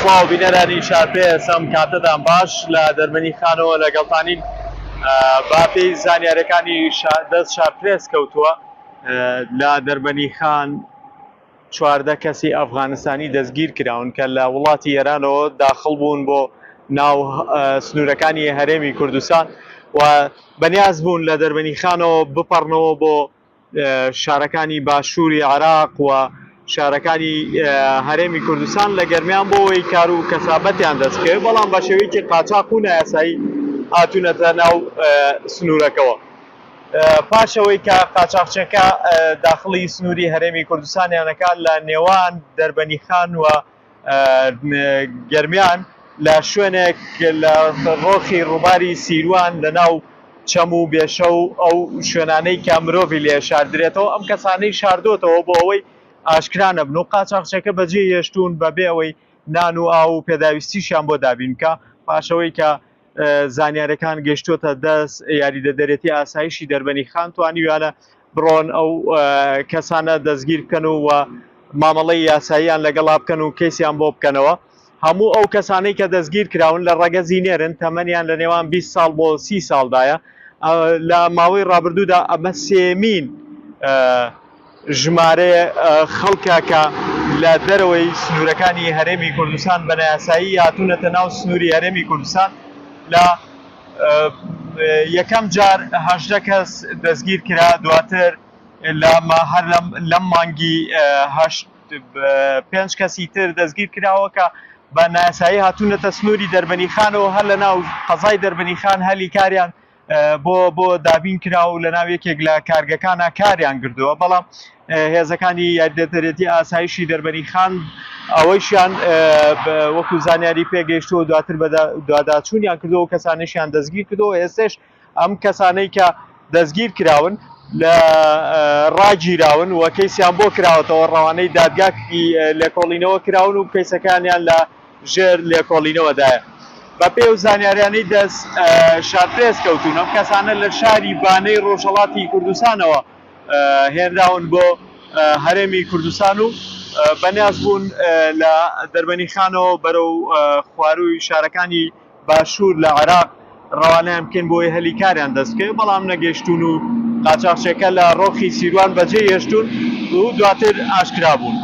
سڵاو بینەرانی شارپێس ئەم کاتەدان باش لە دەرمەنی خانەوە لەگەڵتانین با پێی زانیاریەکانی دەست شارپێس کەوتووە لە دەرمەنی خان 14 کەسی ئەفغانستانی دەستگیر کراون کە لە وڵاتی ئێرانەوە داخڵ بوون بۆ ناو سنوورەکانی هەرێمی کوردستان و بەنیاز بوون لە دەرمەنی خانەوە بپەڕنەوە بۆ شارەکانی باشووری عێراق و شارەکانی هەرێمی کوردستان لە گەرمیان بۆ ئەوەی کار و کەسابەتیان دەستکرد، بەڵام بە شێوەیەکی قاچاق و نایاسایی هاتوونەتە ناو سنوورەکەەوە. پاشەوەی کە قاچاقچەکە داخڵی سنووری هەرێمی کوردستانیانەکان لە نێوان دەربەنی خان و گەرمیان لە شوێنێک لە ڕۆخی ڕووباری سیروان لە ناو چەم و بێشە و ئەو شوێنانەی کە مرۆڤی لێ شاردرێتەوە ئەم کەسانەی شاردۆتەوە بۆ ئەوەی ئاشکرانە بن و قاچاقچەکە بەجێ هێشتون بەبێ ئەوەی نان و ئاو و پێداویستیشیان بۆ دابینکە. پاشەوەی کە زانیاریەکان گەشتوتە دەست یاریدەدەرێتی ئاسایشی دەربەنی خان توانیویانە بڕۆن ئەو کەسانە دەستگیر بکەن و مامەڵەی یاساییان لەگەڵا بکەن و کەسیان بۆ بکەنەوە. هەموو ئەو کەسانەی کە دەستگیر کراون لە ڕەگەزی نێرن تەمەنیان لە نێوان 20 ساڵ بۆ 30 ساڵدایە. لە ماوەی ڕابردوودا ئەمە سێمین ژمارە خەڵکە کە لە دەرەوەی سنوورەکانی هەرێمی کوردستان بە نایاسایی هاتوونەتە ناو سنووری هەرێمی کوردستان. لە یەکەم جار 18 کەس دەستگیر کرا، دواتر هەر لەم مانگی 5 کەسی تر دەستگیر کراوە کە بە نایاسایی هاتوونەتە سنووری دەربەنی خانەوە، هەر لە ناو قەزای دەربەنی خان هەلی کاریان بۆ دابین کرا و لە ناو یەکێک لە کارگەکانە کاریان کردووە. بەڵام هێزەکانی یاریدەدەرێتی ئاسایشی دەربەنی خان ئەوەیشیان وەکو زانیاری پێگەیشتووە دواتر بە دواداچوونیان کردەوە و کەسانیشیان دەستگیر کردەوە. ئێستش ئەم کەسانەی کە دەستگیر کراون لە ڕاگیراون و کەیسیان بۆ کراوەتەوە، ڕەوانەی دادگاکی لێکۆڵینەوە کراون و کەیسەکانیان لە ژێر لێکۆڵینەوەدایە. بە پێ و زانیاریانەی دەست شارپێس کەوتون ئەم کەسانە لە شاری بانەی ڕۆژهەڵاتی کوردستانەوە هێنراون بۆ هەرێمی کوردستان و بەنیاز بوون لە دەربەنی خانەوە بەرەو خواروی شارەکانی باشوور لە عێراق ڕەوانەیان بکەن بۆی هەلی کاریان دەستکرد، بەڵام نەگەیشتون و قاچاقچەکە لە ڕۆخی سیروان بەجێ هێشتون و دواتر ئاشکرا بوون.